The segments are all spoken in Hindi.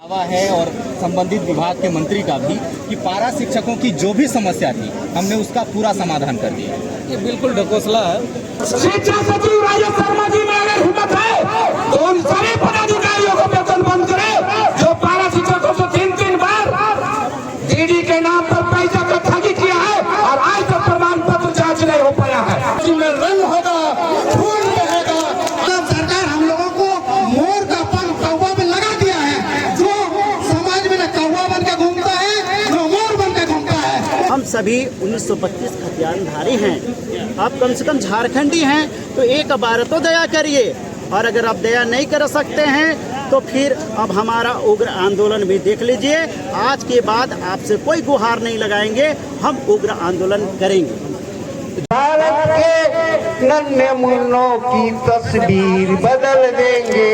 दावा है और संबंधित विभाग के मंत्री का भी कि पारा शिक्षकों की जो भी समस्या थी हमने उसका पूरा समाधान कर दिया। ये बिल्कुल ढकोसला है। शिक्षा सचिव राजेश शर्मा जी में अगर हिम्मत है तो उन सभी पदाधिकारियों को वेतन बंद करे जो पारा शिक्षकों से 3-3 बार डीडी के नाम पर पैसा का ठगी किया है और आज तक प्रमाण पत्र जांच नहीं हो पाया है। इसमें रंग होगा, खून बहेगा। सरकार हम लोगों को मोर का पन कौवा में लगा दिया है। जो समाज में न कौवा बन के घूमता है न मोर बन के घूमता है। हम सभी 1925 खतियानधारी हैं। आप कम से कम झारखंडी हैं तो एक बार तो दया करिए, और अगर आप दया नहीं कर सकते हैं तो फिर अब हमारा उग्र आंदोलन भी देख लीजिए। आज के बाद आपसे कोई गुहार नहीं लगाएंगे, हम उग्र आंदोलन करेंगे। भारत के नन्हे मुन्नों की तस्वीर बदल देंगे।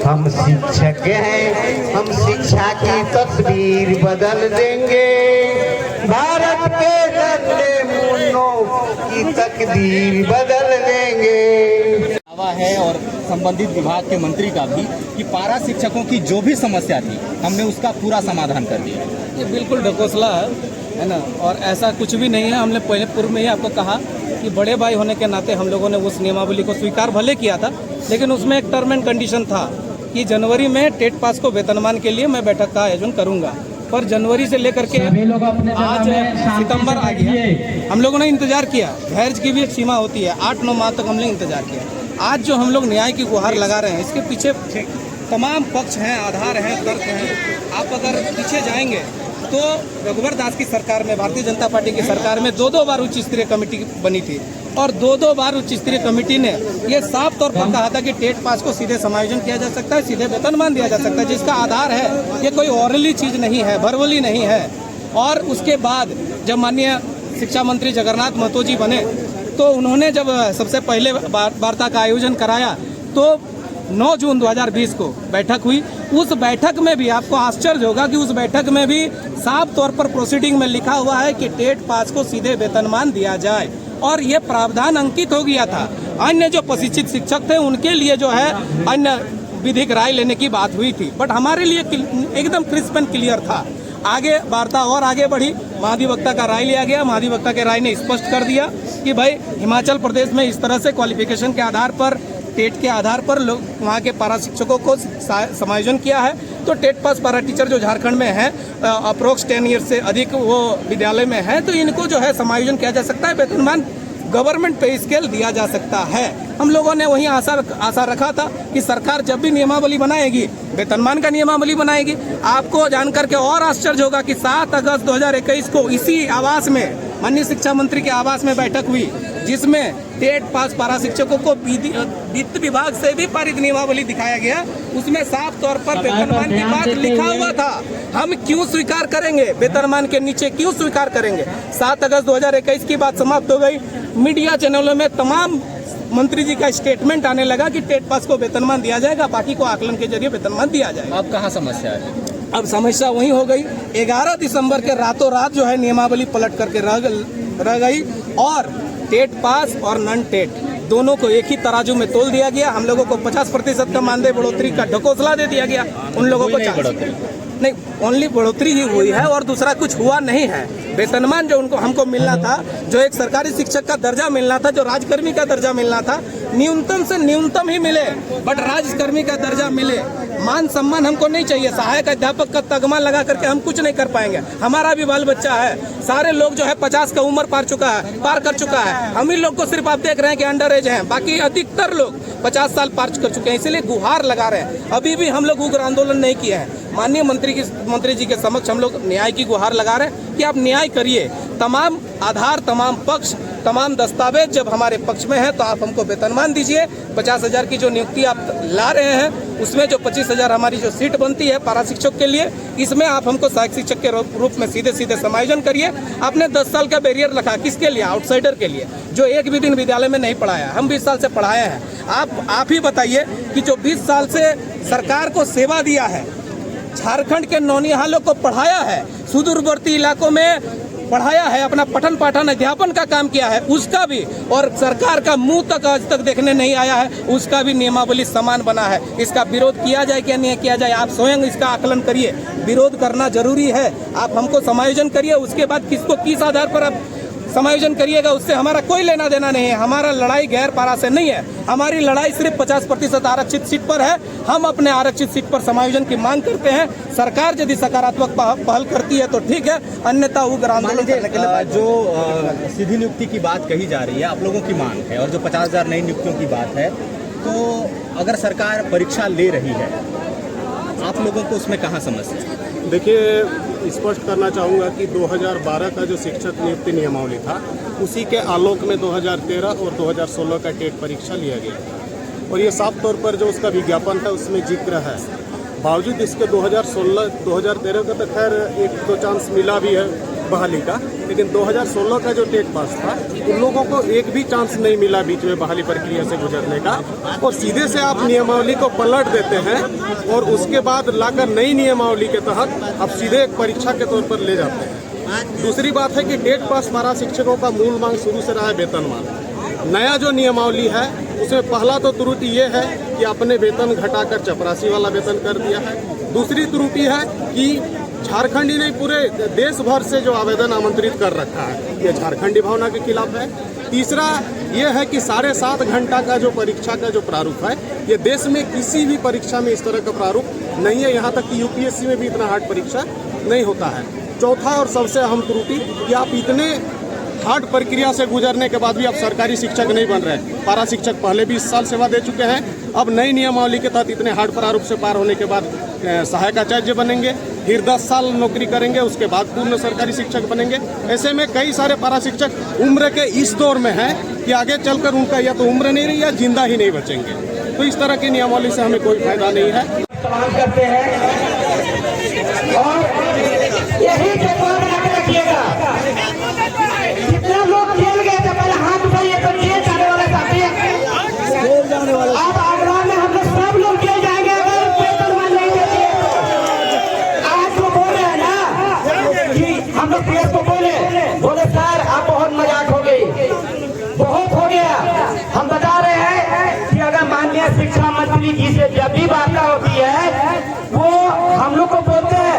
हम शिक्षक हैं, हम शिक्षा की तस्वीर बदल देंगे। भारत के नन्हे मुन्नों की तकदीर बदल देंगे। दावा है और संबंधित विभाग के मंत्री का भी कि पारा शिक्षकों की जो भी समस्या थी हमने उसका पूरा समाधान कर दिया। ये बिल्कुल ढकोसला है ना। और ऐसा कुछ भी नहीं है। हमने पहले पूर्व में ही आपको कहा कि बड़े भाई होने के नाते हम लोगों ने उस नियमावली को स्वीकार भले किया था, लेकिन उसमें एक टर्म एंड कंडीशन था कि जनवरी में टेट पास को वेतनमान के लिए मैं बैठक का आयोजन करूंगा। पर जनवरी से लेकर के आज सितंबर आ गया, हम लोगों ने इंतजार किया। धैर्य की भी एक सीमा होती है। 8-9 माह तक हमने इंतजार किया। आज जो हम लोग न्याय की गुहार लगा रहे हैं, इसके पीछे तमाम पक्ष हैं, आधार हैं, तर्क हैं। आप अगर पीछे जाएंगे तो रघुवर दास की सरकार में, भारतीय जनता पार्टी की सरकार में 2-2 बार उच्च स्तरीय कमेटी बनी थी और 2-2 बार उच्च स्तरीय कमेटी ने ये साफ तौर पर कहा था कि टेट पास को सीधे समायोजन किया जा सकता है, सीधे वेतनमान दिया जा सकता है, जिसका आधार है ये कोई ऑरली चीज नहीं है, वर्बली नहीं है। और उसके बाद जब माननीय शिक्षा मंत्री जगन्नाथ महतो जी बने तो उन्होंने जब सबसे पहले वार्ता का आयोजन कराया तो 9 जून 2020 को बैठक हुई। उस बैठक में भी आपको आश्चर्य होगा कि उस बैठक में भी साफ तौर पर प्रोसीडिंग में लिखा हुआ है कि टेट पास को सीधे वेतनमान दिया जाए, और ये प्रावधान अंकित हो गया था। अन्य जो प्रशिक्षित शिक्षक थे उनके लिए जो है अन्य विधिक राय लेने की बात हुई थी, बट हमारे लिए एकदम क्रिस्प एंड क्लियर था। आगे वार्ता और आगे बढ़ी, महाधिवक्ता का राय लिया गया। महाधिवक्ता के राय ने स्पष्ट कर दिया कि भाई हिमाचल प्रदेश में इस तरह से क्वालिफिकेशन के आधार पर, टेट के आधार पर लोग वहाँ के पारा शिक्षकों को समायोजन किया है। तो टेट पास पारा टीचर जो झारखंड में है अप्रोक्स 10 ईयर से अधिक वो विद्यालय में है, तो इनको जो है समायोजन किया जा सकता है, वेतनमान गवर्नमेंट पे स्केल दिया जा सकता है। हम लोगों ने वही आशा रखा था कि सरकार जब भी नियमावली बनाएगी वेतनमान का नियमावली बनाएगी। आपको जानकर के और आश्चर्य होगा कि 7 अगस्त 2021 को इसी आवास में, माननीय शिक्षा मंत्री के आवास में बैठक हुई, जिसमें टेट पास पारा शिक्षकों को वित्त विभाग से भी पारित नियमावली दिखाया गया। उसमें साफ तौर पर वेतनमान की बात लिखा हुआ था। हम क्यों स्वीकार करेंगे, वेतनमान के नीचे क्यों स्वीकार करेंगे। 7 अगस्त 2021 की बात समाप्त हो गई। मीडिया चैनलों में तमाम मंत्री जी का स्टेटमेंट आने लगा कि टेट पास को वेतनमान दिया जाएगा, बाकी को आकलन के जरिए वेतनमान दिया जाएगा। अब कहाँ समस्या है? अब समस्या वही हो गई। 11 दिसंबर के रातों रात जो है नियमावली पलट करके रह गई और टेट पास और नॉन टेट दोनों को एक ही तराजू में तोल दिया गया। हम लोगों को 50% का मानदेय बढ़ोतरी का ढकोसला दे दिया गया, उन लोगों को 40 नहीं, ओनली बढ़ोतरी ही हुई है और दूसरा कुछ हुआ नहीं है। वेतनमान जो हमको मिलना था, जो एक सरकारी शिक्षक का दर्जा मिलना था, जो राजकर्मी का दर्जा मिलना था, न्यूनतम से न्यूनतम ही मिले, बट राजकर्मी का दर्जा मिले। मान सम्मान हमको नहीं चाहिए। सहायक अध्यापक का तगमा लगा करके हम कुछ नहीं कर पाएंगे। हमारा भी बाल बच्चा है, सारे लोग जो है 50 का उम्र पार कर चुका है। हम ही लोग को सिर्फ आप देख रहे हैं कि अंडर एज हैं, बाकी अधिकतर लोग 50 साल पार कर चुके हैं। इसीलिए गुहार लगा रहे हैं। अभी भी हम लोग उग्र आंदोलन नहीं किए हैं। माननीय मंत्री जी के समक्ष हम लोग न्याय की गुहार लगा रहे हैं कि आप न्याय करिए। तमाम आधार, तमाम पक्ष, तमाम दस्तावेज जब हमारे पक्ष में है तो आप हमको वेतनमान दीजिए। 50,000 की जो नियुक्ति आप ला रहे हैं उसमें जो 25,000 हमारी जो सीट बनती है पारा शिक्षक के लिए, इसमें आप हमको सहायक शिक्षक के रूप में सीधे सीधे समायोजन करिए। आपने 10 साल का बैरियर रखा, किसके लिए? आउटसाइडर के लिए, जो एक भी दिन विद्यालय में नहीं पढ़ाया। हम 20 साल से पढ़ाए हैं। आप ही बताइए कि जो 20 साल से सरकार को सेवा दिया है, झारखंड के नौनिहालों को पढ़ाया है, सुदूरवर्ती इलाकों में पढ़ाया है, अपना पठन पाठन अध्यापन का काम किया है, उसका भी, और सरकार का मुंह तक आज तक देखने नहीं आया है, उसका भी नियमावली समान बना है। इसका विरोध किया जाए क्या नहीं किया जाए, आप स्वयं इसका आकलन करिए। विरोध करना जरूरी है। आप हमको समायोजन करिए, उसके बाद किसको किस आधार पर आप समायोजन करिएगा, उससे हमारा कोई लेना देना नहीं है। हमारा लड़ाई गैर पारा से नहीं है, हमारी लड़ाई सिर्फ 50% आरक्षित सीट पर है। हम अपने आरक्षित सीट पर समायोजन की मांग करते हैं। सरकार यदि सकारात्मक पहल करती है तो ठीक है, अन्यथा उग्र आंदोलन करने के लिए जो सीधी नियुक्ति की बात कही जा रही है, आप लोगों की मांग है, और जो 50,000 नई नियुक्तियों की बात है, तो अगर सरकार परीक्षा ले रही है, आप लोगों को उसमें कहाँ समस्या है? देखिए, स्पष्ट करना चाहूँगा कि 2012 का जो शिक्षक नियुक्ति नियमावली था, उसी के आलोक में 2013 और 2016 का टेट परीक्षा लिया गया, और ये साफ तौर पर जो उसका विज्ञापन है उसमें जिक्र है। बावजूद इसके 2013 का तो खैर 1-2 चांस मिला भी है बहाली का, लेकिन 2016 का जो टेट पास था, उन लोगों को एक भी चांस नहीं मिला बीच में बहाली प्रक्रिया से गुजरने का, और सीधे से आप नियमावली को पलट देते हैं और उसके बाद लाकर नई नियमावली के तहत आप सीधे एक परीक्षा के तौर पर ले जाते हैं। दूसरी बात है कि टेट पास पारा शिक्षकों का मूल मांग शुरू से रहा है वेतनमान। नया जो नियमावली है उसमें पहला तो त्रुटि ये है कि आपने वेतन घटाकर चपरासी वाला वेतन कर दिया है। दूसरी त्रुटि है कि झारखंड ही नहीं, पूरे देश भर से जो आवेदन आमंत्रित कर रखा है, ये झारखंडी भावना के खिलाफ है। तीसरा ये है कि 7.5 घंटा का जो परीक्षा का जो प्रारूप है, ये देश में किसी भी परीक्षा में इस तरह का प्रारूप नहीं है, यहाँ तक कि यूपीएससी में भी इतना हार्ड परीक्षा नहीं होता है। चौथा और सबसे अहम त्रुटि कि आप इतने हार्ड प्रक्रिया से गुजरने के बाद भी आप सरकारी शिक्षक नहीं बन रहे। पारा शिक्षक पहले 20 साल सेवा दे चुके हैं, अब नई नियमावली के तहत इतने हार्ड प्रारूप से पार होने के बाद सहायक आचार्य बनेंगे, फिर 10 साल नौकरी करेंगे, उसके बाद पूर्ण सरकारी शिक्षक बनेंगे। ऐसे में कई सारे पारा शिक्षक उम्र के इस दौर में हैं कि आगे चलकर उनका या तो उम्र नहीं रही या जिंदा ही नहीं बचेंगे। तो इस तरह की नियमावली से हमें कोई फायदा नहीं है। इस्तेमाल करते हैं और यही जवाब रखिएगा। कितने लोग जेल गए थे, पहले हाथ उठाइए तो जेल जाने वाले साथी अब आगरा में हम लोग सब लोग जेल जाएंगे अगर वेतनमान नहीं देते। आज वो बोल रहे हैं ना कि हम लोग पीएस को बोले सर आप बहुत मजाक हो गई, बहुत हो गया। हम बता रहे हैं कि अगर माननीय शिक्षा मंत्री जी से जब भी वार्ता होती है, वो हम लोग को बोलते हैं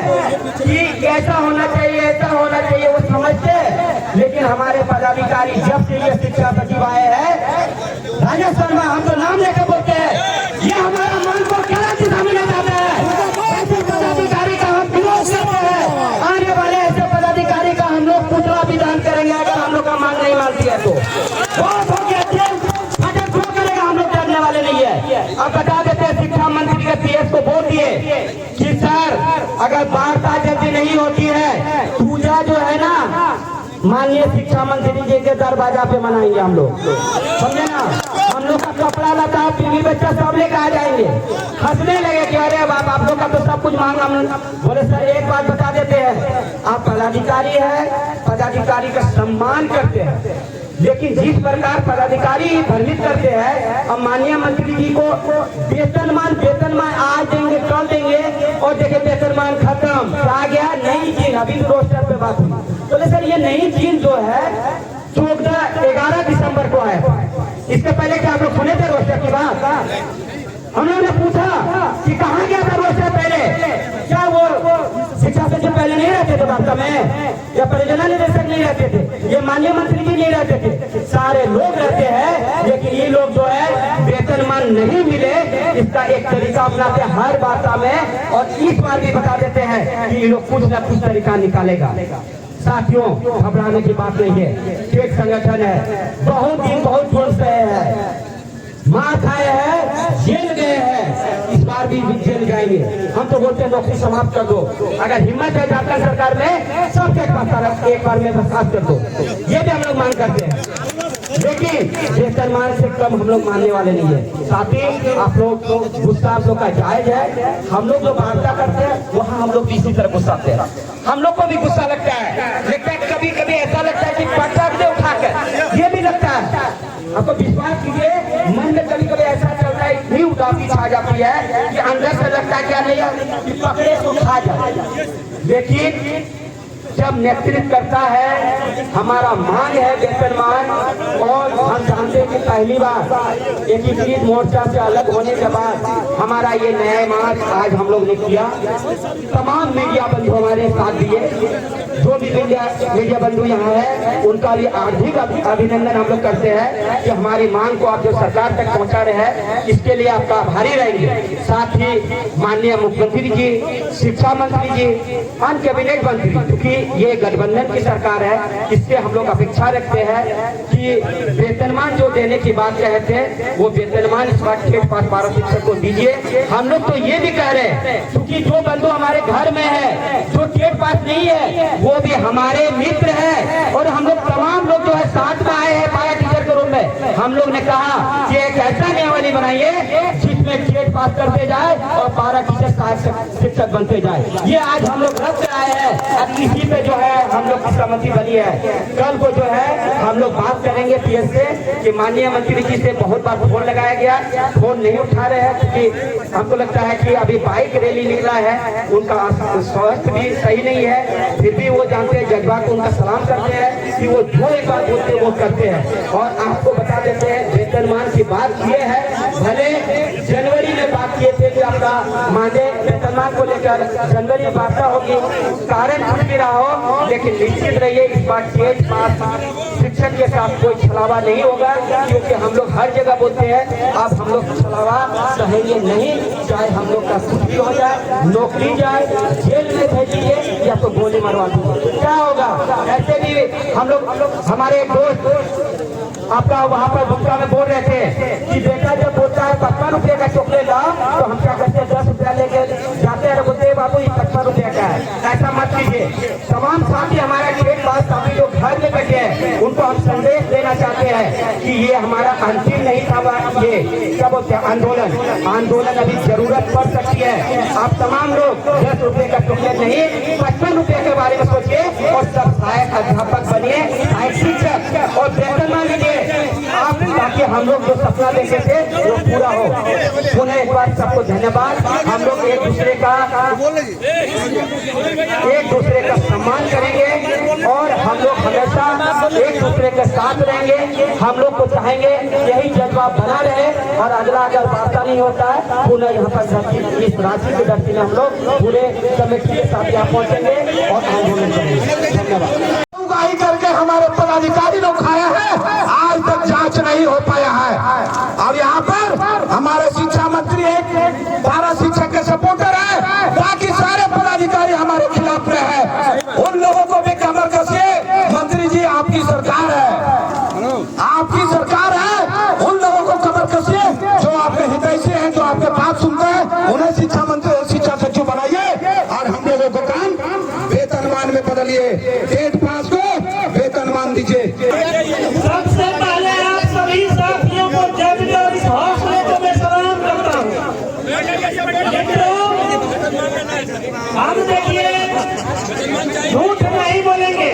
कि ऐसा होना चाहिए, ऐसा होना चाहिए, वो समझते हैं। लेकिन हमारे पदाधिकारी जब से ये शिक्षा सचिव आए हैं, राजेश शर्मा, हम तो नाम लेकर बोलते हैं, ये हमारा मन को गलत दिशा में ले जाता है। ऐसे पदाधिकारी का हम विरोध करते हैं। आने वाले ऐसे पदाधिकारी का हम लोग पुतला विधान करेंगे अगर हम लोग का मांग नहीं मानती है तो। बहुत हो गया, करेगा, हम लोग डरने वाले नहीं है। अब बता देते हैं, शिक्षा मंत्री के पीएस को बोल दिए कि सर अगर वार्ता जल्दी नहीं होती है, पूजा जो है ना माननीय शिक्षा मंत्री जी के दरवाजा पे मनाएंगे हम लोग, समझे ना। हम लोग का कपड़ा लता बीवी बच्चा सब लेकर आ जाएंगे। हंसने लगे कि अरे बाप आप लोग का तो सब कुछ मांग हम बोले सर एक बात बता देते हैं, आप पदाधिकारी है, पदाधिकारी का सम्मान करते हैं, लेकिन जिस प्रकार पदाधिकारी भ्रमित करते हैं, अब माननीय मंत्री जी को वेतनमान आज देंगे कल देंगे और देखिए वेतनमान खत्म आ गया। नई चीज अभी रोस्टर पे बात हुई, बोले सर ये नई चीज जो है 11 दिसंबर को आया, इससे पहले क्या आप लोग सुने थे रोस्टर की बात? हम लोगों ने पूछा कि कहाँ गया था रोस्टर पहले, क्या वो शिक्षा सचिव पहले नहीं रहते थे वार्ता में, या परियोजना निदेशक नहीं रहते थे, ये माननीय मंत्री जी नहीं रहते थे, सारे लोग रहते हैं। लेकिन ये लोग जो है वेतनमान नहीं मिले, इसका एक तरीका अपनाते हर वार्ता में, और इस बार भी बता देते हैं कि ये लोग कुछ न कुछ तरीका निकालेगा। साथियों, घबराने की बात नहीं है, एक संगठन है, बहुत दिन बहुत जोर से है, मार खाए हैं, जेल गए हैं, इस बार भी जेल जाएंगे। हम तो बोलते हैं नौकरी समाप्त कर दो, अगर हिम्मत है झारखंड सरकार में सबके पास एक बार में बर्खास्त कर दो, ये भी हम लोग मांग करते हैं। लेकिन वेतनमान से कम हम लोग मानने वाले नहीं है। साथ ही आप लोग को गुस्सा आप लोग का जायज है, हम लोग जो वार्ता करते हैं वहाँ हम लोग इसी तरह गुस्सा आते हैं, हम लोग को भी गुस्सा लगता है, लेकिन कभी कभी ऐसा लगता है कि पटक दे उठाकर, ये भी लगता है। आपको विश्वास कीजिए, मन में कभी कभी ऐसा चलता है, इतनी उदासी छा जाती है कि अंदर से लगता है क्या नहीं कि पकड़े तो खा जाए। लेकिन जब नेतृत्व करता है, हमारा मांग है वेतनमान। और हम जानते हैं कि पहली बार एकीकृत मोर्चा से अलग होने के बाद हमारा ये नया मार्च आज हम लोग ने किया। तमाम मीडिया बंधु हमारे साथ दिए, जो भी मीडिया बंधु यहाँ है उनका भी हार्दिक अभिनंदन हम लोग करते हैं कि हमारी मांग को आप जो सरकार तक पहुँचा रहे हैं, इसके लिए आपका आभारी रहेंगे। साथ ही माननीय मुख्यमंत्री जी, शिक्षा मंत्री जी, अन्य कैबिनेट मंत्री, क्योंकि ये गठबंधन की सरकार है, इससे हम लोग अपेक्षा रखते हैं कि वेतनमान जो देने की बात कहे थे वो वेतनमान इस बार टेट पास 12 शिक्षक को दीजिए। हम लोग तो ये भी कह रहे हैं क्योंकि जो बंधु हमारे घर में है जो टेट पास नहीं है वो भी हमारे मित्र है, और हम लोग तमाम लोग जो है साथ में आए हैं पारा टीचर के रूप में। हम लोग ने कहा कि एक ऐसा नियमावली बनाइए जिसमें टेट पास करते जाए और पारा टीचर सहायक शिक्षक बनते जाए। ये आज हम लोग रख आए हैं और इसी पे जो है हम लोग की सहमति बनी है। कल को जो है हम लोग बात करेंगे पीएस से कि माननीय मंत्री जी से बहुत बार फोन लगाया गया, फोन नहीं उठा रहे हैं क्योंकि हमको लगता है कि अभी बाइक रैली निकला है, उनका स्वास्थ्य भी सही नहीं है, फिर भी वो जानते हैं जज्बा को उनका सलाम करते हैं कि वो जो एक बात बोलते हैं वो करते हैं। और आपको बता देते हैं वेतनमान की बात किए है, भले जनवरी में बात किए थे कि आपका मानदेय वेतनमान को लेकर जनवरी में वार्ता होगी, कारण कुछ भी रहा हो, लेकिन निश्चित रहिए इस बार टेट पास शिक्षक के साथ कोई छलावा नहीं होगा, क्योंकि हम लोग हर जगह बोलते हैं अब हम लोग छलावा सहेंगे नहीं, चाहे हम लोग का कुछ भी हो जाए, नौकरी जाए, जेल में भेजिए या तो गोली मरवा दीजिए, क्या होगा। ऐसे भी हम लोग हमारे दोस्त आपका वहाँ पर भूखा में बोल रहे थे कि बेटा जब बोलता है 55 रुपये का चॉकलेट लाओ तो हम क्या करते हैं 10 रुपया लेके जाते हैं, बोलते हैं बाबू ये 55 रुपये का है। ऐसा मत कीजिए। तमाम साथी हमारा टेट पास साथी जो घर में बैठे हैं उनको हम संदेश देना चाहते हैं कि ये हमारा अंतिम नहीं था, ये क्या बोलते हैं आंदोलन अभी जरूरत पड़ सकती है। आप तमाम लोग 10 रुपये का चॉकलेट नहीं 55 रुपये के बारे में सोचिए और सब सहायक अध्यापक बनिए, सहायक शिक्षक और वेतनमान लीजिए आप, ताकि हम लोग जो सपना देखे थे वो पूरा हो। पुनः एक बार सबको धन्यवाद। हम लोग एक दूसरे का सम्मान करेंगे और हम लोग हमेशा एक दूसरे के साथ रहेंगे। हम लोग को चाहेंगे यही जज्बा बना रहे और अगला अगर वार्ता नहीं होता है पुनः यहाँ पर इस राशि की धरती में हम लोग पूरे कमेटी के साथ यहाँ पहुँचेंगे और आंदोलन करेंगे। धन्यवाद। करके हमारे पदाधिकारी लोग खाया है, आज तक जांच नहीं हो पाया है। और यहाँ पर हमारे शिक्षा मंत्री एक पारा शिक्षक के सपोर्टर है, बाकी सारे पदाधिकारी हमारे खिलाफ में है। उन लोगों को भी कमर कसिए। मंत्री जी आपकी सरकार है, आपकी सरकार है, उन लोगों को कमर कसिए जो आपके हितैषी हैं, जो आपके बात सुनते हैं, उन्हें शिक्षा मंत्री शिक्षा सचिव बनाइए और हम लोगों को काम वेतनमान में बदलिए, टेट पास को वेतनमान दीजिए। सबसे पहले आप सभी साथियों को जज्बे और इस हौसले को मैं सलाम करता हूँ। हम देखिए झूठ नहीं बोलेंगे,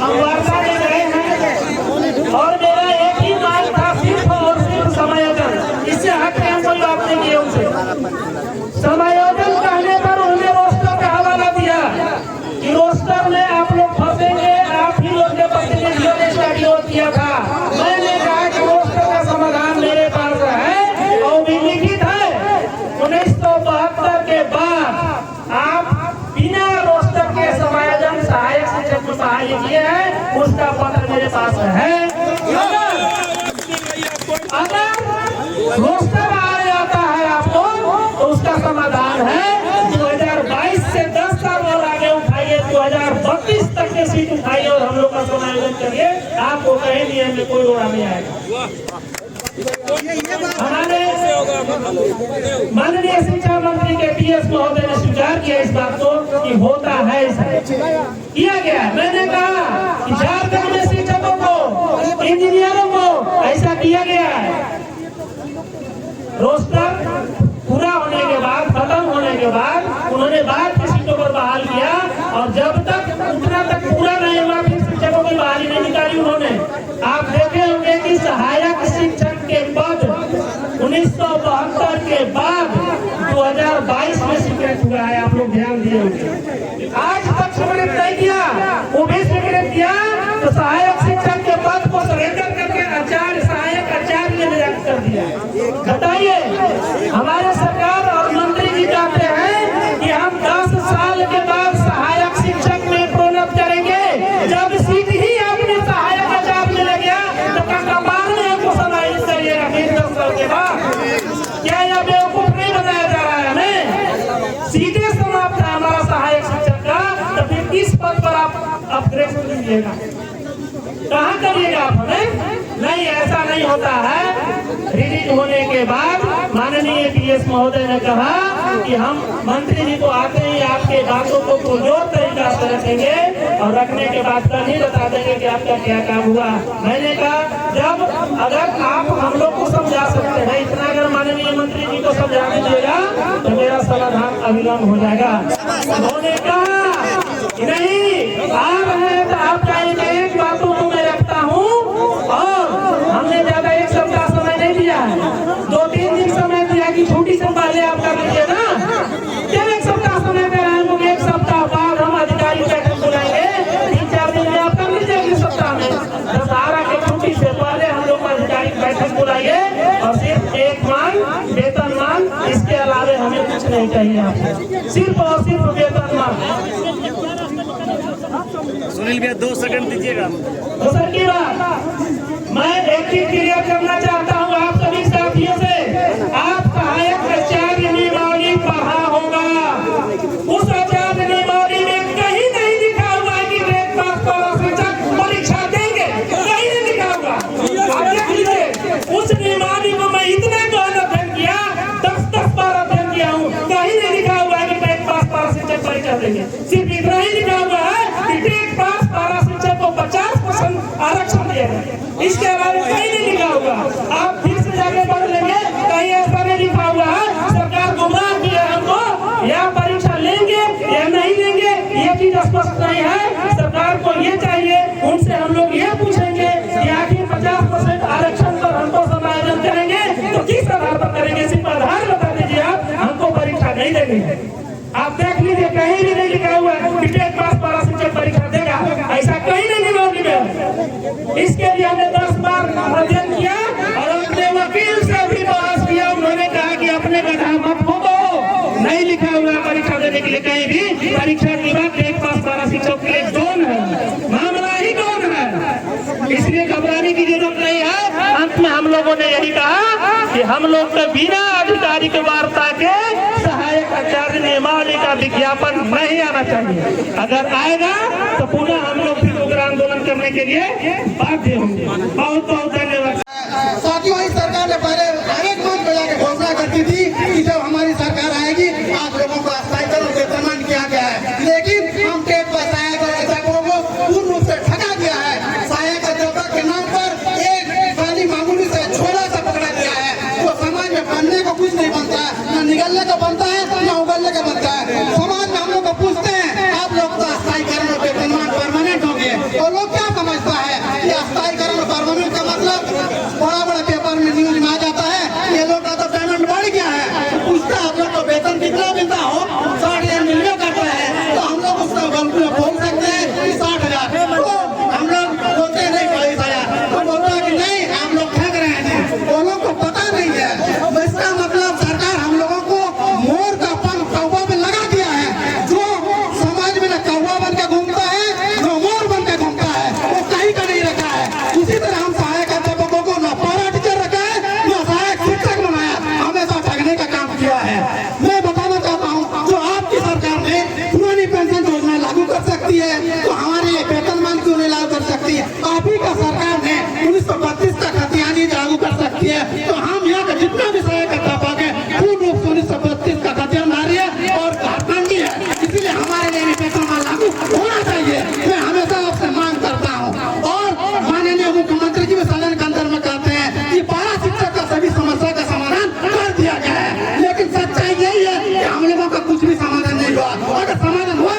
हम वार्ता में गए हैं और मेरा एक ही मांग था सिर्फ और सिर्फ समायोजन। इससे हट के हम कोई बात नहीं किए उनसे। समायोजन कहने पर उन्हें रोस्टर का हवाला दिया कि रोस्टर में आप लोग फंसेंगे, आप ही लोग के प्रतिनिधियों ने स्टूडियो किया था। मैंने कहा कि रोस्टर का समाधान मेरे पास है और भी लिखित है। 1972 के बाद आप बिना रोस्टर के समायोजन सहायक शिक्षक को सहायक किए हैं, उसका पत्र मेरे पास है। अगर रोस्टर आ जाता है आपको तो उसका समाधान है 2022 से 10 साल और आगे उठाइए, 2032 तक के सीट उठाइए और हम लोग का समायोजन करिए। आपको कहीं नियम में कोई रोड़ा नहीं आएगा। हमारे माननीय शिक्षा मंत्री के पीएस महोदय ने स्वीकार किया इस बात को कि होता है, किया गया। मैंने कहा कि झारखंड में शिक्षकों को, इंजीनियरों को ऐसा किया गया है। रोस्टर पूरा होने के बाद, खत्म होने के बाद उन्होंने बाद की सीटों पर बहाल किया और जब तक उतना तक पूरा नहीं हुआ फिर शिक्षकों की बहाली नहीं निकाली उन्होंने। आप देखे होंगे कि सहायक शिक्षक के पद 1972 के बाद 2022 में स्वीकृत हुआ है, आप लोग ध्यान दिए होंगे। आज तक स्वीकृत नहीं किया, वो भी स्वीकृत किया तो सहायक शिक्षक के पद को सरेंडर करके आचार्य सहायक आचार्य ने नियुक्त कर दिया। बताइए, हमारे सरकार और मंत्री जी कहते हैं कि हम 10 साल के बाद सहायक शिक्षक में प्रोन्नत करेंगे। जब सीट ही आपने सहायक आचार्य में ले गया तो कमाल में को समाहित करिएगा 10 साल के बाद। क्या यह बेवकूफ नहीं बनाया जा रहा है हमें? सीधे समाप्त है हमारा सहायक शिक्षक का, तो फिर किस पद पर आप अपग्रेड कीजिएगा? कहाँ करिएगा आप हमें? नहीं, ऐसा नहीं होता है। रिलीज होने के बाद माननीय PS महोदय ने कहा कि हम मंत्री जी को आते ही आपके बातों को पुरजोर तरीका से रखेंगे और रखने के बाद कल ही बता देंगे कि आपका क्या काम हुआ। मैंने कहा जब अगर आप हम लोग को समझा सकते हैं, इतना अगर माननीय मंत्री जी को समझा दीजिएगा तो मेरा समाधान अविलंब हो जाएगा। उन्होंने कहा नहीं, आप हैं तो आप चाहेंगे एक बातों को मैं रखता हूँ और हमने ज्यादा एक सप्ताह समय नहीं दिया है, 2-3 दिन समय दिया कि छुट्टी से पहले आप कर लीजिए ना। जब एक सप्ताह समय दे रहे हैं, एक सप्ताह बाद हम अधिकारी बैठक बुलाएंगे, 3-4 दिन में आप कर लीजिए। अगले सप्ताह में दशहरा की छुट्टी से पहले हम लोग अधिकारी बैठक बुलाइए और सिर्फ एक मांग वेतनमान, इसके अलावे हमें कुछ नहीं चाहिए आपसे, सिर्फ और सिर्फ वेतनमान। सुनील भैया 2 सेकंड दीजिएगा। दूसरी की बात मैं एक चीज क्लियर करना चाहता हूँ आप सभी साथियों से, आप सहायक आचार्य नियमावली पढ़ा होगा, उस आचार्य नियमावली में कहीं नहीं लिखा हुआ है कि ग्रेड पास वाला शिक्षक परीक्षा देंगे, कहीं नहीं लिखा हुआ। आप देख लीजिए, उस नियमावली को मैं इतना गहन अध्ययन किया, 10 बार अध्ययन किया हूँ, कहीं नहीं लिखा हुआ है कि ग्रेड पास वाला शिक्षक परीक्षा देंगे। सिर्फ इतना ही लिखा हुआ है कि ग्रेड पास वाला शिक्षक को 50% आरक्षण दिया जाए, इसके अलावा कहीं नहीं लिखा हुआ। आप फिर से जाके पढ़ लेंगे, कहीं ऐसा नहीं लिखा हुआ है। सरकार गुमराह की है हमको, या परीक्षा लेंगे या नहीं लेंगे ये चीज स्पष्ट नहीं है। सरकार को ये चाहिए, उनसे हम लोग ये पूछेंगे कि आखिर 50% आरक्षण पर हमको समायोजन करेंगे तो किस आधार पर करेंगे? सिर्फ आधार बता दीजिए, आप हमको परीक्षा नहीं देंगे। आप देख लीजिए, कहीं भी नहीं लिखा हुआ है कि ग्रेड पास वाला शिक्षक परीक्षा देगा, ऐसा कहीं नहीं नियमावली में। इसके लिए हमने 10 बार अध्ययन किया और अपने वकील से भी बहस किया। उन्होंने कहा कि अपने गधा मत खोदो, नहीं लिखा हुआ है परीक्षा देने के लिए कहीं भी। परीक्षा के बाद ग्रेड पास वाला शिक्षक के लिए जोन है, मामला ही कौन है, इसलिए घबराने की जरूरत नहीं है। अंत में हम लोगों ने यही कहा कि हम लोग के बिना आधिकारिक वार्ता के सहायक आचार्य नियमावली का विज्ञापन नहीं आना चाहिए। अगर आएगा तो पुनः हम लोग फिर उग्र आंदोलन करने के लिए बाध्य होंगे। बहुत बहुत धन्यवाद। साथियों, इस सरकार ने पहले अनेक मंच पे जाकर घोषणा करती थी कि जब हमारी सरकार आएगी आप लोगों को अस्थायी वेतनमान किया गया है, लेकिन हम टेट पर सहायक अध्यापकों को पूर्ण रूप से ठगा दिया है। सहायक अध्यापक के नाम पर एक खाली मामूली से छोटा सा पकड़ा गया है। वो समाज में बनने को कुछ नहीं बनता है, न निगलने का बनता है न उगलने का बनता है। समाज में हम लोग को पूछते हैं आप लोग तो अस्थायीकरण और वेतनमान परमानेंट हो गए, और लोग क्या समझता है कि अस्थायीकरण और परमानेंट का मतलब बड़ा बड़ा पेपर में न्यूज में आ जाता है ये लोग का तो पेमेंट बढ़ गया है। पूछता आप लोग को वेतन कितना मिलता हो, 60,000 मिलने करता है, तो हम लोग उसको गलती में बोल सकते हैं कि 60,000, तो हम लोग बोलते नहीं 22,000, तो बोलता है कि नहीं हम लोग ठग रहे हैं। वो लोग को पता नहीं है, तो इसका मतलब सरकार हम लोगों को मोर का पंख कौवा में लगा दिया है। जो समाज में न कौवा बन के घूमता है न मोर बन के घूमता है, वो कहीं का नहीं रखा है। उसी तरह हम सहायक अध्यापकों को न पारा टीचर रखा है न सहायक शिक्षक बनाया, हमेशा ठगने का काम किया है। मैं बताना चाहता हूँ, जो आपकी सरकार ने पुरानी पेंशन योजना लागू कर सकती है तो हमारे लिए वेतनमान क्यों नहीं लागू कर सकती? आप ही का सरकार ने 1932 का खतियानी लागू कर सकती है, तो हम यहाँ का जितना भी सहायक अध्यापक है पूर्ण रूप से 1932 का खतियानदारी है और घाटबंदी है, इसीलिए हमारे लिए भी वेतनमान लागू होना चाहिए। मैं हमेशा आपसे मांग करता हूँ, और माननीय मुख्यमंत्री जी भी सदन के अंदर में कहते हैं कि पारा शिक्षक का सभी समस्या का समाधान कर दिया गया है, लेकिन सच्चाई यही है कि हम लोगों का कुछ भी समाधान नहीं हुआ। अगर समाधान हुआ